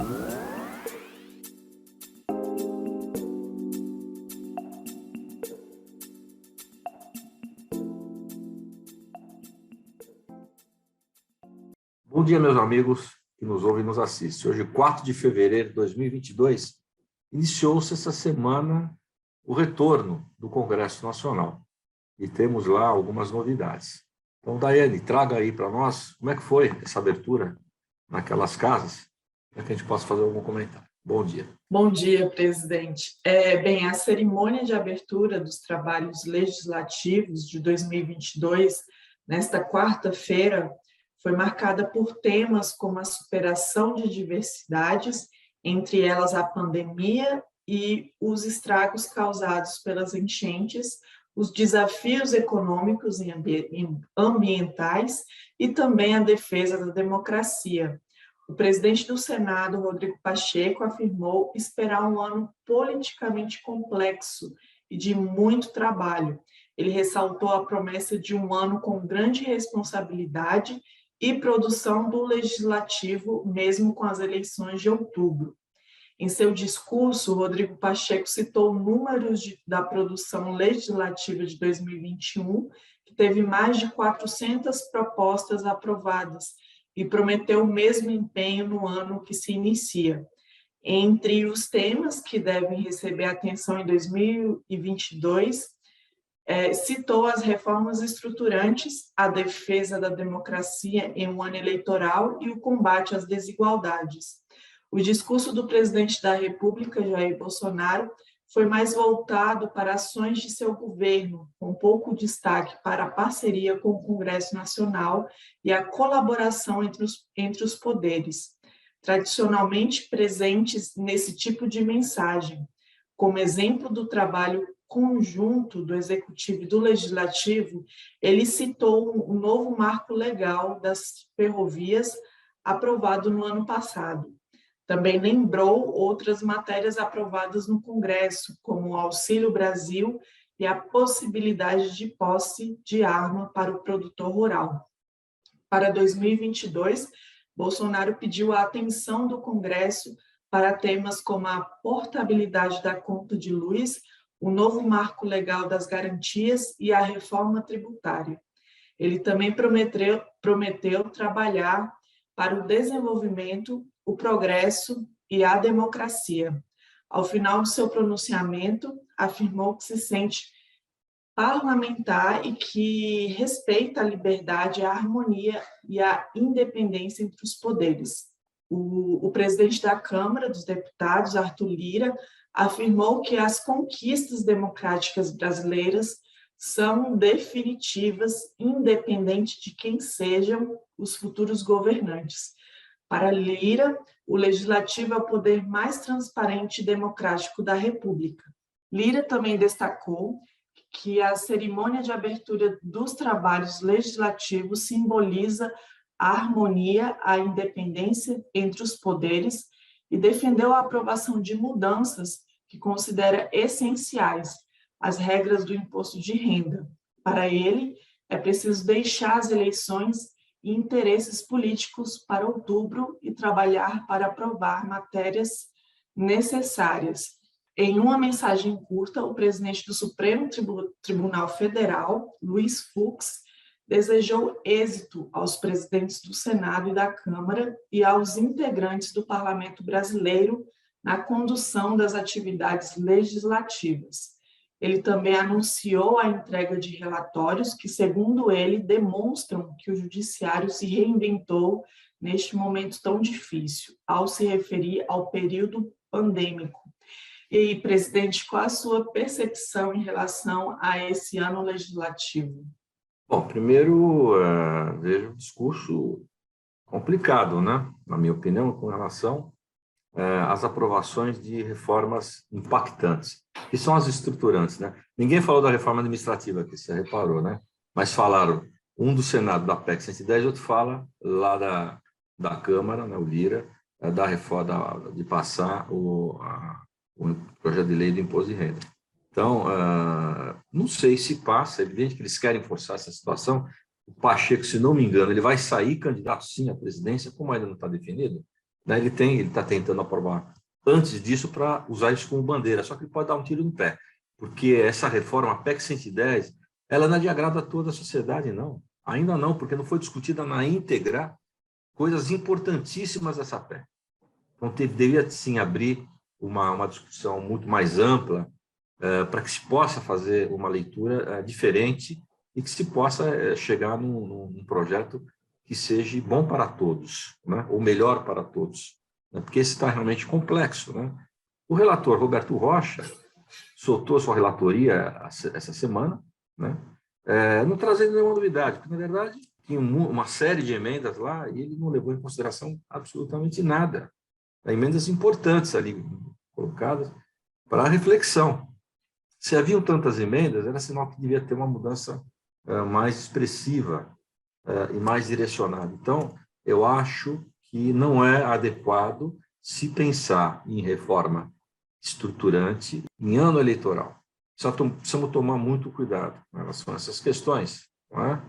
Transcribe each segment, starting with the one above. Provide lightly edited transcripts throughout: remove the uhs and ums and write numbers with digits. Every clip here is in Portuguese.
Bom dia, meus amigos que nos ouvem e nos assistem. Hoje, 4 de fevereiro de 2022, iniciou-se essa semana o retorno do Congresso Nacional. E temos lá algumas novidades. Então, Daiane, traga aí para nós como é que foi essa abertura naquelas casas, para que a gente possa fazer algum comentário. Bom dia. Bom dia, presidente. A cerimônia de abertura dos trabalhos legislativos de 2022, nesta quarta-feira, foi marcada por temas como a superação de diversidades, entre elas a pandemia e os estragos causados pelas enchentes, os desafios econômicos e ambientais e também a defesa da democracia. O presidente do Senado, Rodrigo Pacheco, afirmou esperar um ano politicamente complexo e de muito trabalho. Ele ressaltou a promessa de um ano com grande responsabilidade e produção do legislativo, mesmo com as eleições de outubro. Em seu discurso, Rodrigo Pacheco citou números da produção legislativa de 2021, que teve mais de 400 propostas aprovadas, e prometeu o mesmo empenho no ano que se inicia. Entre os temas que devem receber atenção em 2022, citou as reformas estruturantes, a defesa da democracia em um ano eleitoral e o combate às desigualdades. O discurso do presidente da República, Jair Bolsonaro, foi mais voltado para ações de seu governo, com pouco destaque para a parceria com o Congresso Nacional e a colaboração entre os poderes, tradicionalmente presentes nesse tipo de mensagem. Como exemplo do trabalho conjunto do Executivo e do Legislativo, ele citou o novo marco legal das ferrovias aprovado no ano passado. Também lembrou outras matérias aprovadas no Congresso, como o Auxílio Brasil e a possibilidade de posse de arma para o produtor rural. Para 2022, Bolsonaro pediu a atenção do Congresso para temas como a portabilidade da conta de luz, o novo marco legal das garantias e a reforma tributária. Ele também prometeu trabalhar para o desenvolvimento, o progresso e a democracia. Ao final do seu pronunciamento, afirmou que se sente parlamentar e que respeita a liberdade, a harmonia e a independência entre os poderes. O presidente da Câmara dos Deputados, Arthur Lira, afirmou que as conquistas democráticas brasileiras são definitivas, independente de quem sejam os futuros governantes. Para Lira, o legislativo é o poder mais transparente e democrático da República. Lira também destacou que a cerimônia de abertura dos trabalhos legislativos simboliza a harmonia, a independência entre os poderes e defendeu a aprovação de mudanças que considera essenciais as regras do imposto de renda. Para ele, é preciso deixar as eleições e interesses políticos para outubro e trabalhar para aprovar matérias necessárias. Em uma mensagem curta, o presidente do Supremo Tribunal Federal, Luiz Fux, desejou êxito aos presidentes do Senado e da Câmara e aos integrantes do Parlamento brasileiro na condução das atividades legislativas. Ele também anunciou a entrega de relatórios que, segundo ele, demonstram que o judiciário se reinventou neste momento tão difícil, ao se referir ao período pandêmico. E, presidente, qual a sua percepção em relação a esse ano legislativo? Bom, primeiro, vejo um discurso complicado, né? Na minha opinião, com relação às aprovações de reformas impactantes, que são as estruturantes, né? Ninguém falou da reforma administrativa aqui, você reparou, né? Mas falaram, um do Senado, da PEC 110, outro fala lá da Câmara, né, o Lira, da reforma, de passar o projeto de lei do imposto de renda. Então, não sei se passa, é evidente que eles querem forçar essa situação. O Pacheco, se não me engano, ele vai sair candidato sim à presidência, como ainda não está definido, né? Ele está tentando aprovar antes disso para usar isso como bandeira, só que ele pode dar um tiro no pé, porque essa reforma, a PEC 110, ela não é de agrado a toda a sociedade, não. Ainda não, porque não foi discutida na íntegra coisas importantíssimas dessa PEC. Então, deveria, sim, abrir uma discussão muito mais ampla para que se possa fazer uma leitura diferente e que se possa chegar num projeto que seja bom para todos, né? Ou melhor para todos, né? Porque esse está realmente complexo, né? O relator Roberto Rocha soltou sua relatoria essa semana, né? Não trazendo nenhuma novidade, porque, na verdade, tinha uma série de emendas lá e ele não levou em consideração absolutamente nada. Emendas importantes ali colocadas para reflexão. Se haviam tantas emendas, era sinal que devia ter uma mudança mais expressiva e mais direcionada. Então, eu acho que não é adequado se pensar em reforma estruturante em ano eleitoral. Só precisamos tomar muito cuidado em relação a essas questões, não é?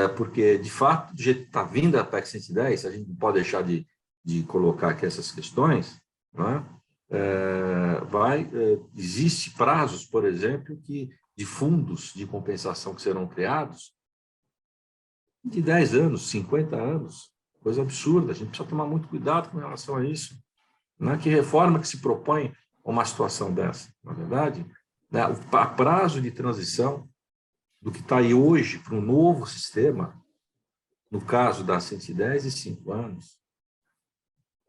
Porque, de fato, do jeito que está vindo a PEC 110, a gente não pode deixar de colocar aqui essas questões, não é? Existe prazos, por exemplo, de fundos de compensação que serão criados de 10 anos, 50 anos, coisa absurda, a gente precisa tomar muito cuidado com relação a isso. Não é? Que reforma que se propõe a uma situação dessa, na verdade, né? O prazo de transição do que está aí hoje para um novo sistema, no caso da 110, 5 anos,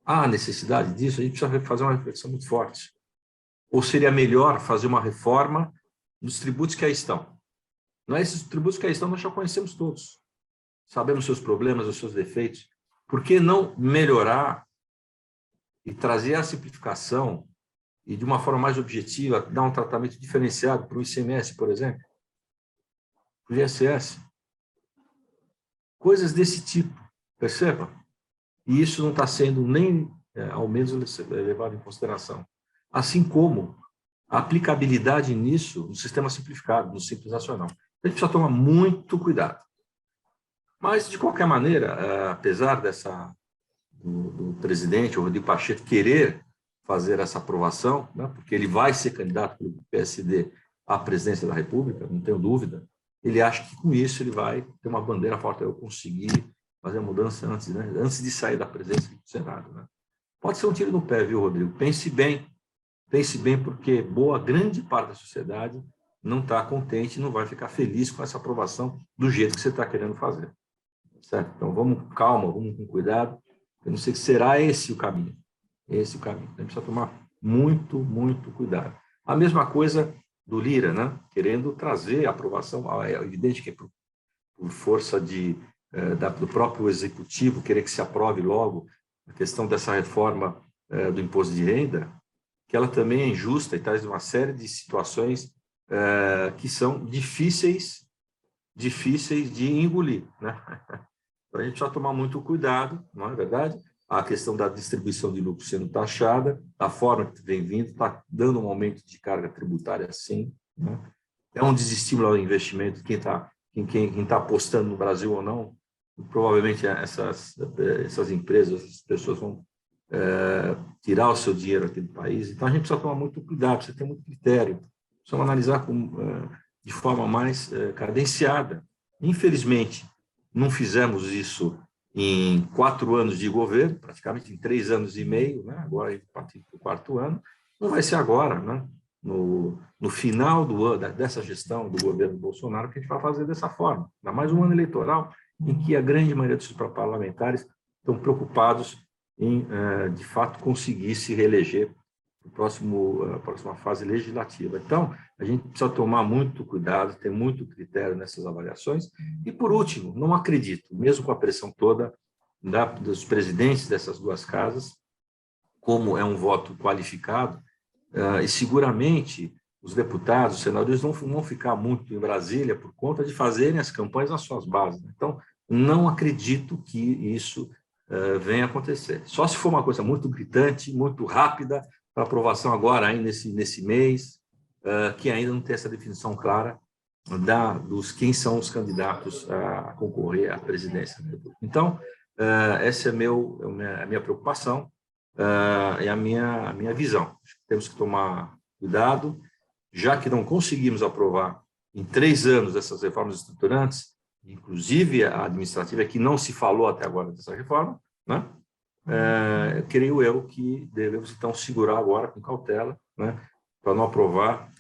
há necessidade disso, a gente precisa fazer uma reflexão muito forte. Ou seria melhor fazer uma reforma nos tributos que aí estão? Não é? Esses tributos que aí estão nós já conhecemos todos. Sabemos seus problemas, os seus defeitos. Por que não melhorar e trazer a simplificação e, de uma forma mais objetiva, dar um tratamento diferenciado para o ICMS, por exemplo, para o ISS? Coisas desse tipo, perceba? E isso não está sendo nem, ao menos, levado em consideração. Assim como a aplicabilidade nisso no sistema simplificado, no Simples Nacional. A gente precisa tomar muito cuidado. Mas, de qualquer maneira, apesar do presidente, o Rodrigo Pacheco, querer fazer essa aprovação, né, porque ele vai ser candidato pelo PSD à presidência da República, não tenho dúvida, ele acha que com isso ele vai ter uma bandeira forte, eu conseguir fazer a mudança antes, né, antes de sair da presidência do Senado. Né. Pode ser um tiro no pé, viu, Rodrigo? Pense bem, porque grande parte da sociedade não está contente, não vai ficar feliz com essa aprovação do jeito que você está querendo fazer. Certo? Então, vamos com calma, vamos com cuidado. Eu não sei se será esse o caminho. Esse o caminho. A gente precisa tomar muito, muito cuidado. A mesma coisa do Lira, né? Querendo trazer a aprovação. É evidente que é por força do próprio executivo querer que se aprove logo a questão dessa reforma do imposto de renda, que ela também é injusta e traz uma série de situações que são difíceis de engolir, né? Então, a gente precisa tomar muito cuidado, não é verdade? A questão da distribuição de lucro sendo taxada, a forma que vem vindo, está dando um aumento de carga tributária, sim, né? É um desestímulo ao investimento, quem tá apostando no Brasil ou não, provavelmente essas empresas, essas pessoas vão tirar o seu dinheiro aqui do país. Então, a gente precisa tomar muito cuidado, precisa ter muito critério, precisamos analisar de forma mais cadenciada. Infelizmente, não fizemos isso em 4 anos de governo, praticamente em 3 anos e meio, né? Agora partindo para o 4º ano, não vai ser agora, né? No final dessa gestão do governo Bolsonaro, que a gente vai fazer dessa forma. Ainda mais um ano eleitoral em que a grande maioria dos parlamentares estão preocupados em, de fato, conseguir se reeleger na próxima fase legislativa. Então, a gente precisa tomar muito cuidado, ter muito critério nessas avaliações. E, por último, não acredito, mesmo com a pressão toda dos presidentes dessas duas casas, como é um voto qualificado, e seguramente os deputados, os senadores não vão ficar muito em Brasília por conta de fazerem as campanhas nas suas bases. Então, não acredito que isso venha acontecer. Só se for uma coisa muito gritante, muito rápida, para aprovação agora, ainda nesse mês, que ainda não tem essa definição clara dos quem são os candidatos a concorrer à presidência da República. Então, essa é a minha preocupação e a minha visão. Temos que tomar cuidado, já que não conseguimos aprovar em 3 anos essas reformas estruturantes, inclusive a administrativa, que não se falou até agora dessa reforma, né? Creio eu que devemos, então, segurar agora com cautela, né? Para não aprovar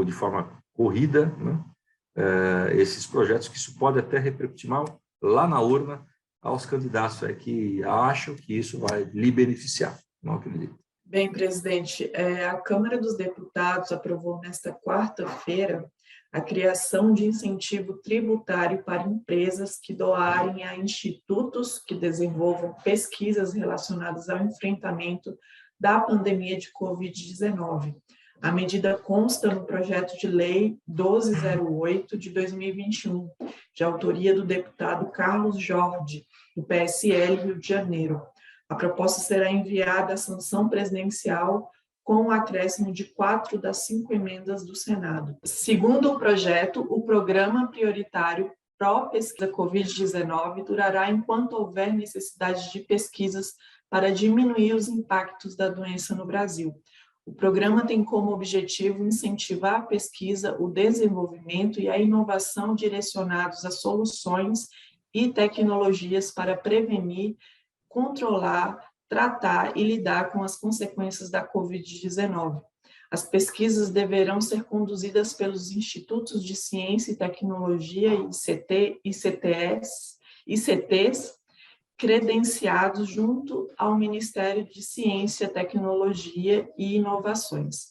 de forma corrida, né? Esses projetos, que isso pode até repercutir mal lá na urna aos candidatos que acham que isso vai lhe beneficiar. Não acredito. Bem, presidente, a Câmara dos Deputados aprovou nesta quarta-feira a criação de incentivo tributário para empresas que doarem a institutos que desenvolvam pesquisas relacionadas ao enfrentamento da pandemia de Covid-19. A medida consta no projeto de lei 1208 de 2021, de autoria do deputado Carlos Jorge, do PSL Rio de Janeiro. A proposta será enviada à sanção presidencial com o acréscimo de 4 das 5 emendas do Senado. Segundo o projeto, o programa prioritário pró-pesquisa Covid-19 durará enquanto houver necessidade de pesquisas para diminuir os impactos da doença no Brasil. O programa tem como objetivo incentivar a pesquisa, o desenvolvimento e a inovação direcionados a soluções e tecnologias para prevenir, controlar, tratar e lidar com as consequências da Covid-19. As pesquisas deverão ser conduzidas pelos Institutos de Ciência e Tecnologia, ICTs, credenciados junto ao Ministério de Ciência, Tecnologia e Inovações.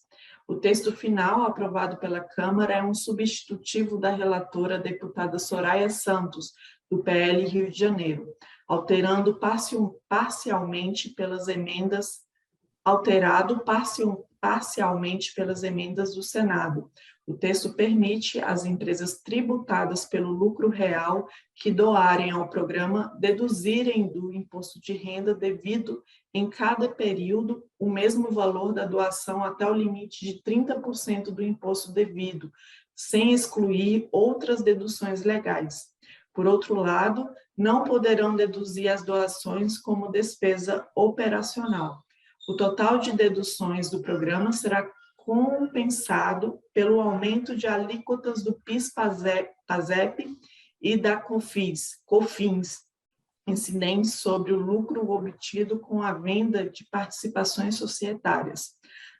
O texto final, aprovado pela Câmara, é um substitutivo da relatora deputada Soraya Santos, do PL Rio de Janeiro, alterado parcialmente pelas emendas do Senado. O texto permite às empresas tributadas pelo lucro real que doarem ao programa deduzirem do imposto de renda devido em cada período o mesmo valor da doação até o limite de 30% do imposto devido, sem excluir outras deduções legais. Por outro lado, não poderão deduzir as doações como despesa operacional. O total de deduções do programa será compensado pelo aumento de alíquotas do PIS/PASEP e da COFINS, incidentes sobre o lucro obtido com a venda de participações societárias.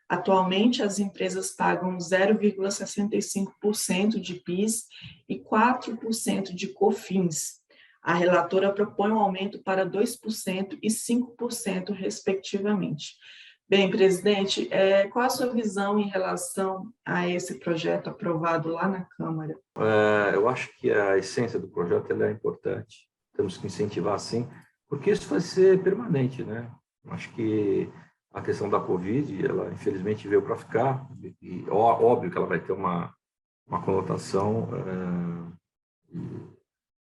Atualmente, as empresas pagam 0,65% de PIS e 4% de COFINS. A relatora propõe um aumento para 2% e 5%, respectivamente. Bem, presidente, qual a sua visão em relação a esse projeto aprovado lá na Câmara? Eu acho que a essência do projeto é importante. Temos que incentivar, sim, porque isso vai ser permanente, né? Acho que a questão da Covid, ela infelizmente veio para ficar, e óbvio que ela vai ter uma conotação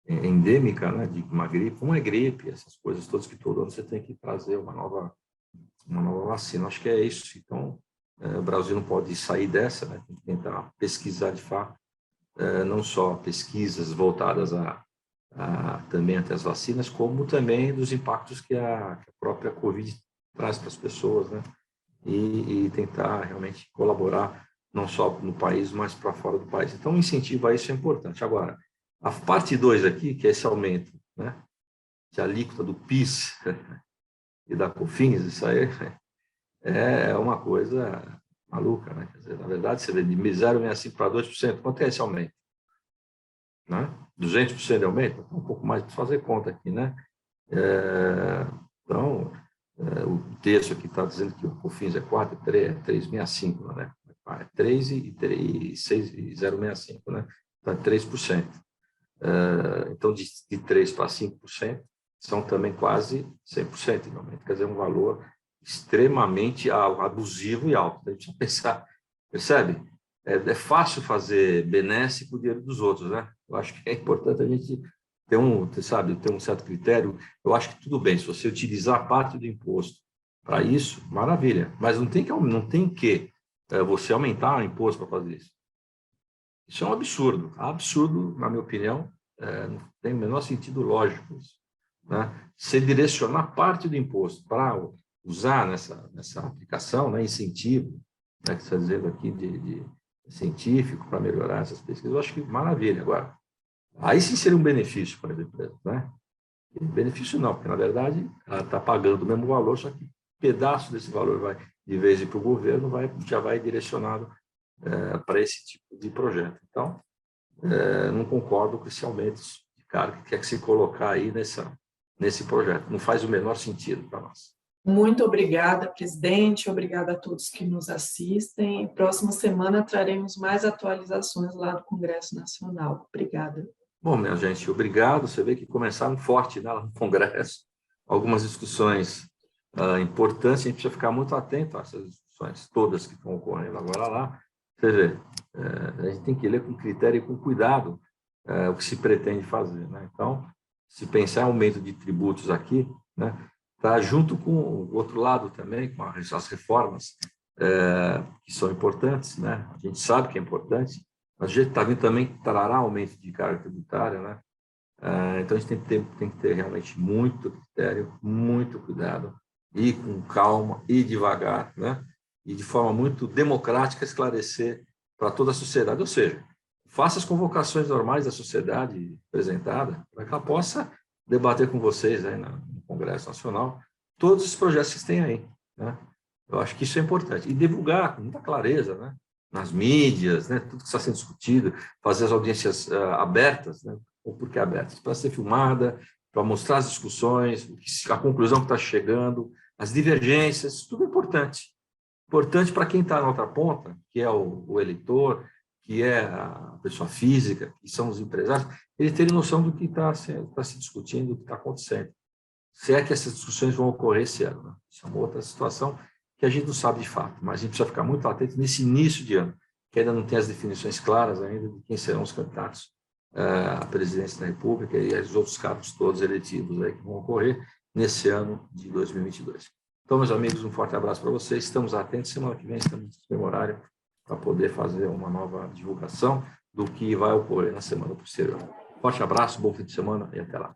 endêmica, né, de uma gripe. Como é gripe, essas coisas todas, que todo ano você tem que trazer uma nova vacina. Acho que é isso. Então, o Brasil não pode sair dessa, né? Tem que tentar pesquisar de fato, não só pesquisas voltadas também até as vacinas, como também dos impactos que a própria Covid traz para as pessoas, né? E tentar realmente colaborar não só no país, mas para fora do país. Então, incentivar isso é importante. Agora, a parte 2 aqui, que é esse aumento, né, de alíquota do PIS e da COFINS, isso aí é uma coisa maluca, né? Quer dizer, na verdade, você vê de 0,65% para 2%, quanto é esse aumento? Né? 200% de aumento? Um pouco mais para fazer conta aqui, né? Então, o texto aqui está dizendo que o COFINS é 4, 3,65, né? É 3 e 0,65, né? Então, é 3%. Então, de 3% para 5%, são também quase 100% de aumento. Quer dizer, um valor extremamente abusivo e alto. A gente precisa pensar, percebe? É fácil fazer benesse com o dinheiro dos outros, né? Eu acho que é importante a gente ter um certo critério. Eu acho que tudo bem, se você utilizar parte do imposto para isso, maravilha. Mas não tem que você aumentar o imposto para fazer isso. Isso é um absurdo, na minha opinião, não tem o menor sentido lógico isso. né, se direcionar parte do imposto para usar nessa aplicação, né, incentivo, né, que está dizendo aqui de científico para melhorar essas pesquisas, eu acho que maravilha. Agora, aí sim seria um benefício para as empresas, né? Benefício não, porque na verdade ela está pagando o mesmo valor, só que um pedaço desse valor vai, de vez de ir para o governo, já vai direcionado para esse tipo de projeto. Então, não concordo com esse aumento de carga que quer se colocar aí nesse projeto. Não faz o menor sentido para nós. Muito obrigada, presidente. Obrigada a todos que nos assistem. Próxima semana traremos mais atualizações lá do Congresso Nacional. Obrigada. Bom, minha gente, obrigado. Você vê que começaram forte, né, no Congresso. Algumas discussões importantes, a gente precisa ficar muito atento a essas discussões todas que estão ocorrendo agora lá. Você vê, a gente tem que ler com critério e com cuidado o que se pretende fazer, né? Então, se pensar em aumento de tributos aqui, né, tá junto com o outro lado também, com as reformas que são importantes, né? A gente sabe que é importante, mas a gente está vindo também que trará aumento de carga tributária, né? Então, a gente tem que ter realmente muito critério, muito cuidado, e com calma, e devagar, né? E de forma muito democrática esclarecer para toda a sociedade. Ou seja, faça as convocações normais da sociedade apresentada, para que ela possa debater com vocês aí no Congresso Nacional todos os projetos que têm aí, né? Eu acho que isso é importante. E divulgar com muita clareza, né? Nas mídias, né? Tudo que está sendo discutido, fazer as audiências abertas, né? Ou por que abertas? Para ser filmada, para mostrar as discussões, a conclusão que está chegando, as divergências, tudo é importante. Importante para quem está na outra ponta, que é o eleitor, que é a pessoa física, que são os empresários, ele ter noção do que está se discutindo, do que está acontecendo. Se é que essas discussões vão ocorrer esse ano, né? Isso é uma outra situação que a gente não sabe de fato, mas a gente precisa ficar muito atento nesse início de ano, que ainda não tem as definições claras ainda de quem serão os candidatos à presidência da República e os outros cargos todos eletivos aí que vão ocorrer nesse ano de 2022. Então, meus amigos, um forte abraço para vocês. Estamos atentos. Semana que vem estamos no mesmo horário para poder fazer uma nova divulgação do que vai ocorrer na semana posterior. Forte abraço, bom fim de semana e até lá.